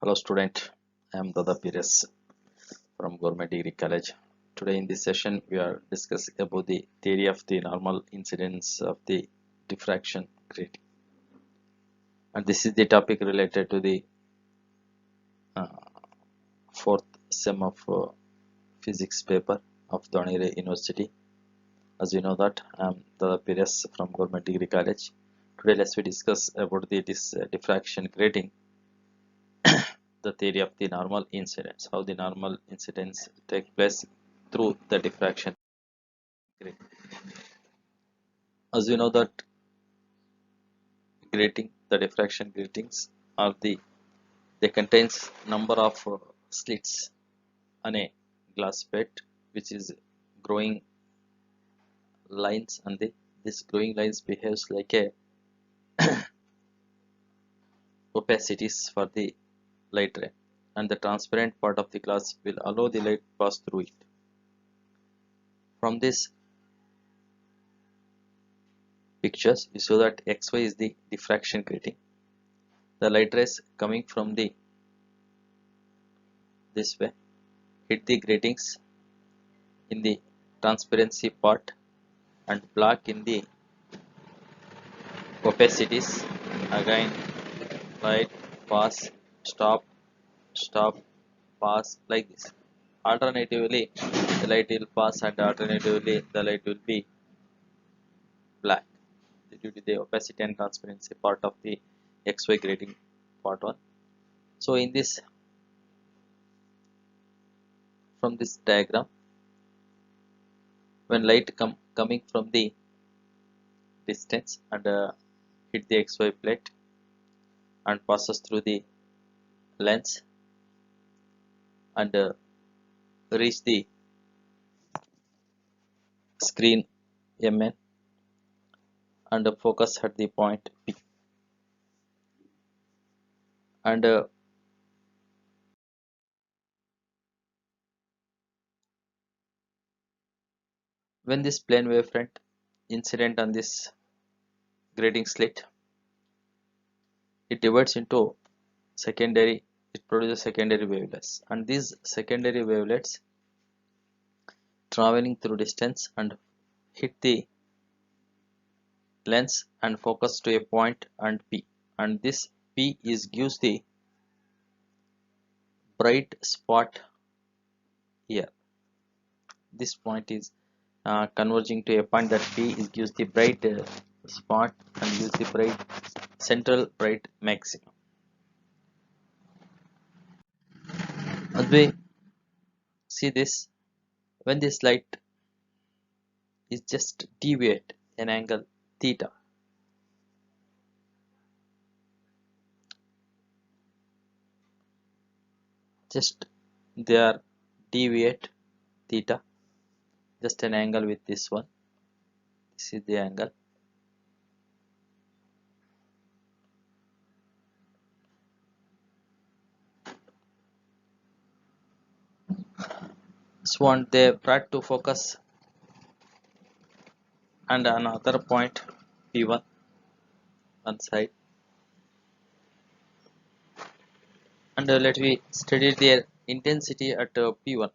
Hello student, I am Dada Pires from Government Degree College. Today in this session we are discussing about the theory of the normal incidence of the diffraction grating, and this is the topic related to the uh, fourth sem of physics paper of Donire University. As you know that I am Dada Pires from Government Degree College. Today let's we discuss about this diffraction grating, the theory of the normal incidence, how the normal incidence take place through the diffraction grating. As you know that the diffraction gratings are they contains number of slits on a glass plate, which is growing lines, and this growing lines behaves like a opacities for the light ray, and the transparent part of the glass will allow the light pass through it. From this pictures you show that xy is the diffraction grating. The light rays coming from this way hit the gratings in the transparency part and black in the opacities. Again light pass, stop, stop, pass, like this. Alternatively the light will pass and alternatively the light will be black due to the opacity and transparency part of the xy grating part 1. So in this, from this diagram, when light coming from the distance and hit the xy plate and passes through the lens and reach the screen MN and focus at the point P, and when this plane wavefront incident on this grating slit, it divides into secondary, it produces secondary wavelets, and these secondary wavelets traveling through distance and hit the lens and focus to a point and P, and this P is gives the bright spot here. This point is converging to a point that P is gives the bright spot and gives the bright central bright maximum. As we see this, when this light is just deviate an angle theta, just they are deviate theta, just an angle with this one. This is the angle. So one they brought to focus and another point P1 on side, and let me study their intensity at P1.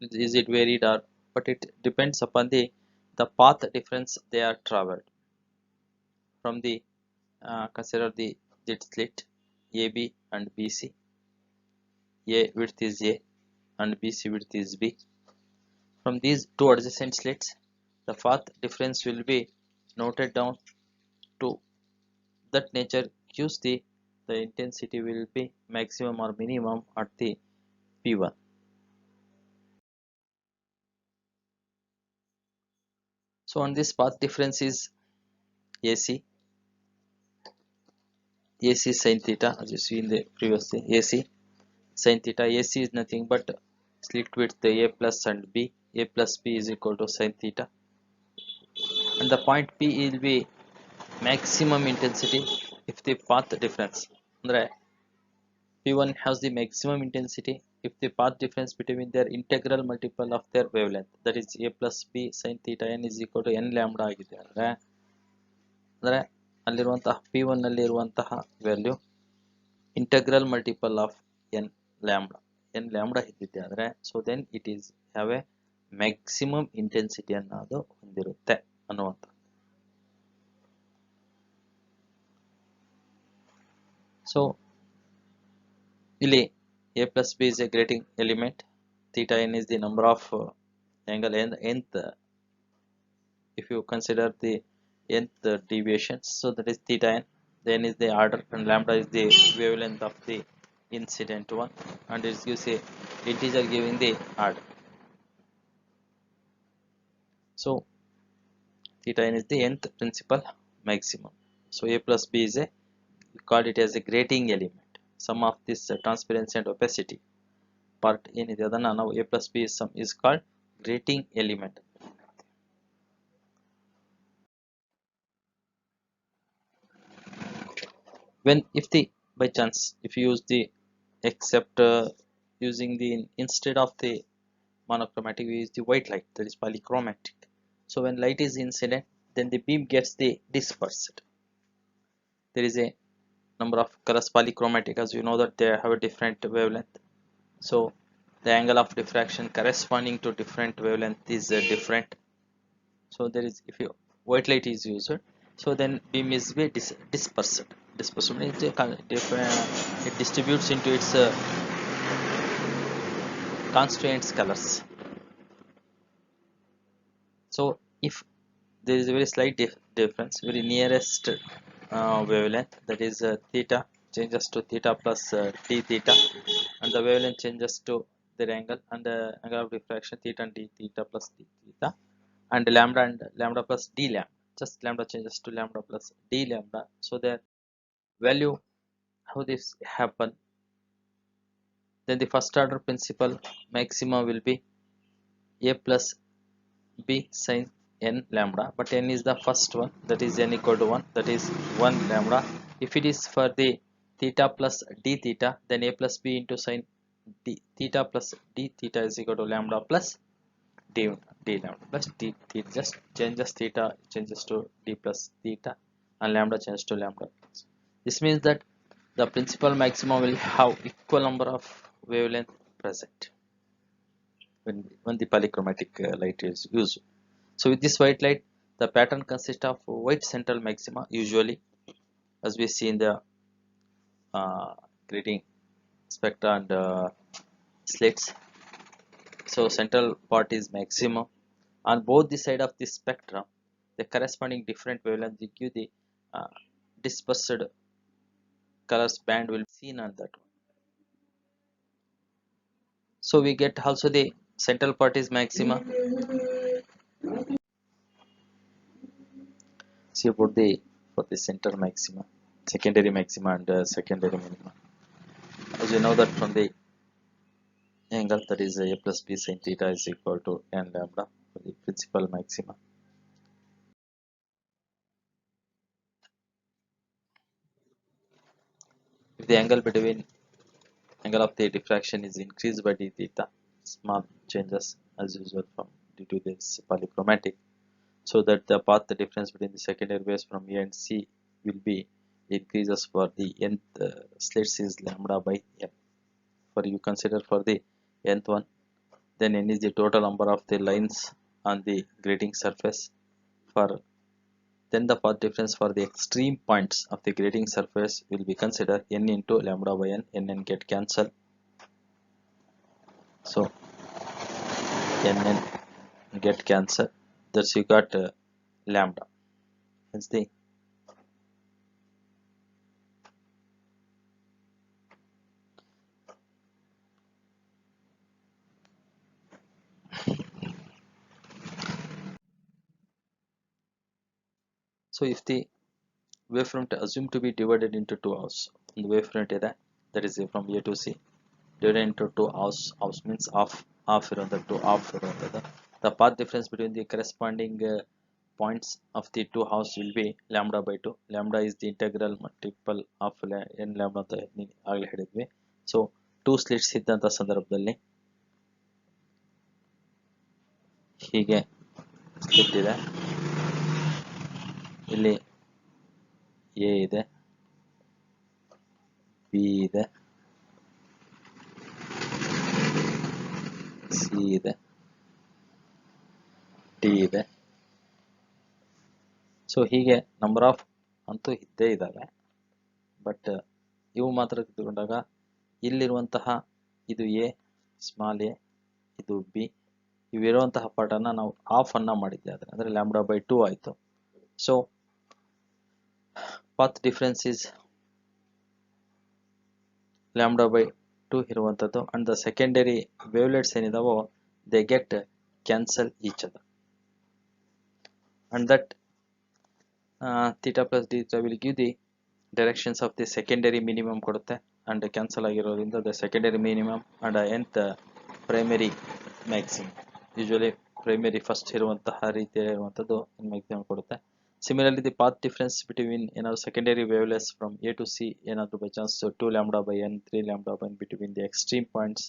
Is it varied, or but it depends upon the path difference they are traveled from the consider the slit AB and BC. A width is A and BC width is B. From these two adjacent slits, the path difference will be noted down to that nature gives the intensity will be maximum or minimum at the P1. So on this path difference is AC sin theta, as you see in the previous thing. AC sin theta, AC is nothing but slit width A plus and B. A plus B is equal to sin theta, and the point P will be maximum intensity if the path difference andre P1 has the maximum intensity if the path difference between their integral multiple of their wavelength, that is A plus B sin theta n is equal to n lambda ಆಗಿದೆ. ಅಂದರೆ ಅಲ್ಲಿರುವಂತಹ P1 ನಲ್ಲಿ ಇರುವಂತಹ value integral multiple of n lambda. n lambda ಇದ್ದಿದೆ ಆದರೆ so then it is have a maximum ಇಂಟೆನ್ಸಿಟಿಯನ್ನು ಅದು ಹೊಂದಿರುತ್ತೆ ಅನ್ನುವಂಥ. ಸೊ ಇಲ್ಲಿ a plus b is a grating element, theta n is the number of angle nth, if you consider the nth deviations, so that is theta n, then is the order, and lambda is the wavelength of the incident one, and it gives a integer giving the order. So theta n is the nth principal maximum. So a plus b is a, we call it as a grating element. Sum of this transparency and opacity part ಏನಿದೆ ಅದನ್ನು ನಾವು a plus b is called grating element. When if the by chance if you use the except using the instead of the monochromatic we use the white light, that is polychromatic. So when light is incident, then the beam gets the dispersed. There is a number of colors polychromatic, as you know that they have a different wavelength. So the angle of diffraction corresponding to different wavelength is different. So there is, if you white light is used, so then beam is be dispersed. Dispersed means it distributes into its constituents colors. So if there is a very slight difference, very nearest wavelength, that is theta changes to theta plus d theta, and the wavelength changes to their angle, and the angle of diffraction theta and d theta plus d theta, and lambda plus d lambda, just lambda changes to lambda plus d lambda. So their value, how this happen, then the first order principal maxima will be a plus b sin n lambda, but n is the first one, that is n equal to 1, that is 1 lambda. If it is for the theta plus d theta, then a plus b into sin d theta plus d theta is equal to lambda plus d lambda plus d theta, just changes theta changes to d plus theta, and lambda changes to lambda. This means that the principal maximum will have equal number of wavelength present when the polychromatic light is used. So with this white light, the pattern consists of white central maxima usually, as we see in the grating spectra and slits. So central part is maximum. On both the side of the spectrum, the corresponding different wavelength will give the dispersed colors band will be seen on that one. So we get also the central part is maxima. See about the for the center maxima, secondary maxima and secondary minima. As you know that from the angle, that is a plus b sin theta is equal to n lambda for the principal maxima. If the angle between angle of the diffraction is increased by d theta, small changes as usual from due to this polychromatic, so that the path the difference between the secondary waves from A and C will be increases for the nth slits is lambda by n. For you consider for the nth one, then n is the total number of the lines on the grating surface. For then the path difference for the extreme points of the grating surface will be considered n into lambda by n. N get cancelled, so n get cancelled. Thus you got lambda. Hence the so if the wavefront assumed to be divided into two halves, the wavefront ಇದೆ, that is from A to C divided into two halves. Halves means half ಇರುವಂಥದ್ದು, two half ಇರುವಂಥದ್ದು. The path difference between the corresponding points of the two halves will be lambda by 2. Lambda is the integral multiple of n lambda ಅಂತ ಆಗಲೇ ಹೇಳಿದ್ವಿ. So two slits ಇದ್ದಂಥ ಸಂದರ್ಭದಲ್ಲಿ ಹೀಗೆ slit ಇದೆ, ಇಲ್ಲಿ ಎ ಇದೆ, ಬಿ ಇದೆ, ಸಿ ಇದೆ, ಡಿ ಇದೆ. ಸೊ ಹೀಗೆ ನಂಬರ್ ಆಫ್ ಅಂತೂ ಇದ್ದೇ ಇದ್ದಾವೆ. ಬಟ್ ಇವು ಮಾತ್ರ ತೆಗೆದುಕೊಂಡಾಗ ಇಲ್ಲಿರುವಂತಹ ಇದು ಎ, ಸ್ಮಾಲ್ ಎ, ಇದು ಬಿ, ಇವಿರುವಂತಹ ಪಾರ್ಟನ್ನು ನಾವು ಆಫ್ ಅನ್ನ ಮಾಡಿದ್ದೆ, ಅಂದರೆ λ/2 ಆಯಿತು. ಸೊ ಪಾತ್ ಡಿಫರೆನ್ಸ್ ಇಸ್ λ/2 ಇರುವಂಥದ್ದು. ಅಂಡ್ ದ ಸೆಕೆಂಡರಿ ವೇವ್ಲೆಟ್ಸ್ ಏನಿದಾವೋ they get cancel each other, and that theta plus D will give the directions of the secondary minimum ಕೊಡುತ್ತೆ. And cancel ಆಗಿರೋದ್ರಿಂದ the secondary minimum and nth primary maximum, usually primary first ಇರುವಂತಹ ರೀತಿಯ ಇರುವಂಥದ್ದು maximum ಕೊಡುತ್ತೆ. Similarly the path difference between ಏನಾದ್ರು secondary wavelets from A to C ಏನಾದ್ರು by chance 2λ/n 3λ/n between the extreme points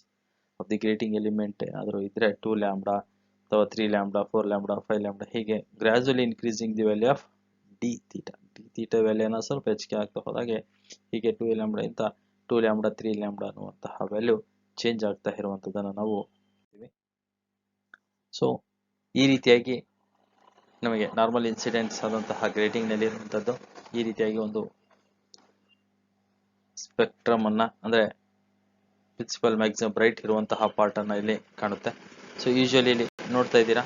of the grating element ಏನಾದರೂ ಇದ್ರೆ 2λ ಅಥವಾ 3λ 4λ 5λ ಹೀಗೆ gradually increasing the value of D theta. D theta ವ್ಯಾಲ್ಯೂನ ಸ್ವಲ್ಪ ಹೆಚ್ಚಿಗೆ ಆಗ್ತಾ ಹೋದಾಗೆ ಹೀಗೆ 2λ ಇಂತ 2λ 3λ ಅನ್ನುವಂತಹ ವ್ಯಾಲ್ಯೂ ಚೇಂಜ್ ಆಗ್ತಾ ಇರುವಂಥದ್ದನ್ನು ನಾವು. ಸೊ ಈ ರೀತಿಯಾಗಿ ನಮಗೆ ನಾರ್ಮಲ್ ಇನ್ಸಿಡೆಂಟ್ಸ್ ಆದಂತಹ ಗ್ರೇಟಿಂಗ್ ನಲ್ಲಿ ಇರುವಂಥದ್ದು ಈ ರೀತಿಯಾಗಿ ಒಂದು ಸ್ಪೆಕ್ಟ್ರಮ್ ಅನ್ನ, ಅಂದ್ರೆ ಪ್ರಿನ್ಸಿಪಲ್ ಮ್ಯಾಕ್ಸಿಮಮ್ ಬ್ರೈಟ್ ಇರುವಂತಹ ಪಾರ್ಟ್ ಅನ್ನ ಇಲ್ಲಿ ಕಾಣುತ್ತೆ. ಸೊ ಯೂಶುವಲಿ ಇಲ್ಲಿ ನೋಡ್ತಾ ಇದ್ದೀರಾ,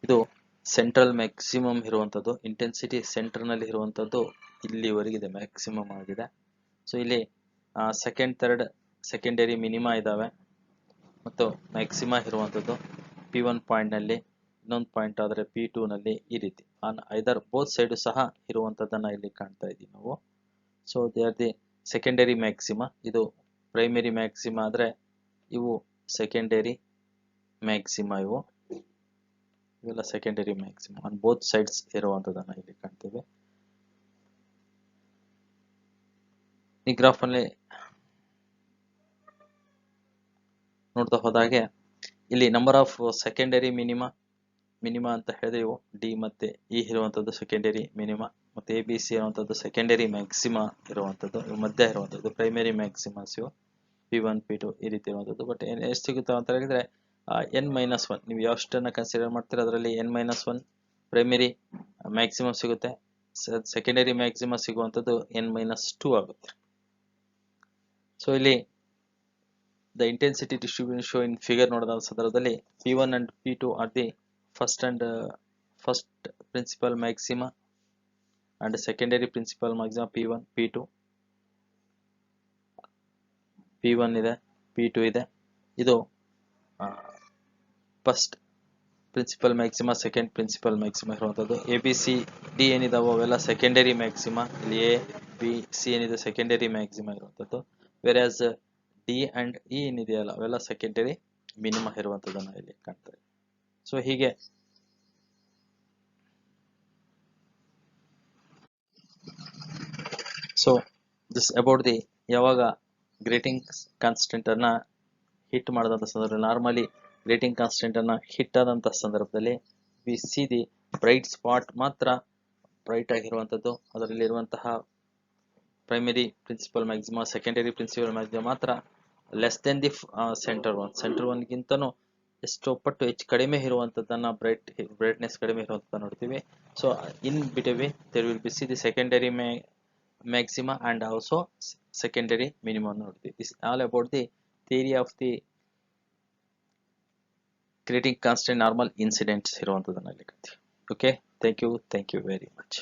ಇದು ಸೆಂಟ್ರಲ್ ಮ್ಯಾಕ್ಸಿಮಮ್ ಇರುವಂಥದ್ದು, ಇಂಟೆನ್ಸಿಟಿ ಸೆಂಟರ್ ನಲ್ಲಿ ಇರುವಂಥದ್ದು ಇಲ್ಲಿವರೆಗಿದೆ, ಮ್ಯಾಕ್ಸಿಮಮ್ ಆಗಿದೆ. ಸೊ ಇಲ್ಲಿ ಸೆಕೆಂಡ್, ಥರ್ಡ್, ಸೆಕೆಂಡರಿ ಮಿನಿಮಾ ಇದಾವೆ ಮತ್ತು ಮ್ಯಾಕ್ಸಿಮಾ ಇರುವಂಥದ್ದು P1 ಪಾಯಿಂಟ್ ನಲ್ಲಿ, ಇನ್ನೊಂದು ಪಾಯಿಂಟ್ ಆದರೆ P2 ನಲ್ಲಿ, ಈ ರೀತಿ ಆನ್ ಐದರ್ ಬೋತ್ ಸೈಡ್ ಸಹ ಇರುವಂಥದ್ದನ್ನ ಇಲ್ಲಿ ಕಾಣ್ತಾ ಇದ್ದೀವಿ ನಾವು. So they are the secondary maxima. ಇದು ಪ್ರೈಮರಿ ಮ್ಯಾಕ್ಸಿಮಾ ಆದರೆ ಇವು ಸೆಕೆಂಡರಿ ಮ್ಯಾಕ್ಸಿಮಾ, ಇವೆಲ್ಲ secondary maxima on both sides ಇರುವಂಥದ್ದನ್ನ ಇಲ್ಲಿ ಕಾಣ್ತೇವೆ. ಈ ಗ್ರಾಫ್ ಅಲ್ಲಿ ನೋಡ್ತಾ ಹೋದಾಗೆ ಇಲ್ಲಿ ನಂಬರ್ ಆಫ್ ಸೆಕೆಂಡರಿ ಮಿನಿಮಾ ಅಂತ ಹೇಳಿದ್ರೆ ಇವು ಡಿ ಮತ್ತೆ ಇ ಇರುವಂಥದ್ದು ಸೆಕೆಂಡರಿ ಮಿನಿಮಾ, ಮತ್ತೆ ಎ ಬಿ ಸಿ ಇರುವಂಥದ್ದು ಸೆಕೆಂಡರಿ ಮ್ಯಾಕ್ಸಿಮಾ ಇರುವಂಥದ್ದು, ಇವು ಮಧ್ಯ ಇರುವಂಥದ್ದು ಪ್ರೈಮರಿ ಮ್ಯಾಕ್ಸಿಮಾಸ್, ಇವು P1 P2 ಈ ರೀತಿ ಇರುವಂಥದ್ದು. ಬಟ್ ಎಷ್ಟು ಸಿಗುತ್ತಾ ಅಂತ ಹೇಳಿದ್ರೆ n-1 ನೀವು ಯಾವಷ್ಟನ್ನ ಕನ್ಸಿಡರ್ ಮಾಡ್ತೀರ ಅದರಲ್ಲಿ n-1 ಪ್ರೈಮರಿ ಮ್ಯಾಕ್ಸಿಮಮ್ ಸಿಗುತ್ತೆ, ಸೆಕೆಂಡರಿ ಮ್ಯಾಕ್ಸಿಮಮ್ ಸಿಗುವಂಥದ್ದು n-2 ಆಗುತ್ತೆ. ಸೊ ಇಲ್ಲಿ the intensity distribution shown in figure ನೋಡಿದ ಸಂದರ್ಭದಲ್ಲಿ P1 and P2 are the first principal maxima and secondary principal maxima P1 P2, P1 ಇದೆ, P2 ಇದೆ, ಇದು first principal maxima, second principal maxima ಇರುವಂಥದ್ದು. A B C D ಏನಿದಾವೋ ಅವೆಲ್ಲ secondary maxima, ಇಲ್ಲಿ A B C ಏನಿದೆ secondary maxima ಇರುವಂಥದ್ದು. Whereas D and E ಏನಿದೆಯಲ್ಲ ಅವೆಲ್ಲ ಸೆಕೆಂಡರಿ ಮಿನಿಮಾ ಇರುವಂಥದ್ದನ್ನ ಇಲ್ಲಿ ಕಾಣ್ತಾರೆ. ಸೊ ಹೀಗೆ ಸೊ ದಿಸ್ ಅಬೌಟ್ ದಿ ಯಾವಾಗ ಗ್ರೇಟಿಂಗ್ ಕಾನ್ಸ್ಟೆಂಟ್ ಅನ್ನ ಹಿಟ್ ಮಾಡಿದಂಥ ಸಂದರ್ಭದಲ್ಲಿ, ನಾರ್ಮಲಿ ಗ್ರೇಟಿಂಗ್ ಕಾನ್ಸ್ಟೆಂಟ್ ಅನ್ನ ಹಿಟ್ ಆದಂಥ ಸಂದರ್ಭದಲ್ಲಿ we see the bright spot ಮಾತ್ರ ಬ್ರೈಟ್ ಆಗಿರುವಂಥದ್ದು, ಅದರಲ್ಲಿ ಇರುವಂತಹ primary principal maxima, secondary principal maxima ಮಾತ್ರ ಲೆಸ್ ದೆನ್ ದಿ ಸೆಂಟರ್ ಒನ್ಗಿಂತನೂ ಎಷ್ಟೋ ಪಟ್ಟು ಹೆಚ್ಚು ಕಡಿಮೆ ಇರುವಂಥದ್ದನ್ನ ಬ್ರೈಟ್ನೆಸ್ ಕಡಿಮೆ ಇರುವಂಥದ್ದು ನೋಡ್ತೀವಿ. So in between there will be see the secondary maxima and also secondary minimum ನೋಡ್ತೀವಿ. This all about the theory of the grating constant normal incidents ಇರುವಂಥದ್ದನ್ನ ಇಲ್ಲಿ ಕಲ್ತೀವಿ. Okay, thank you very much.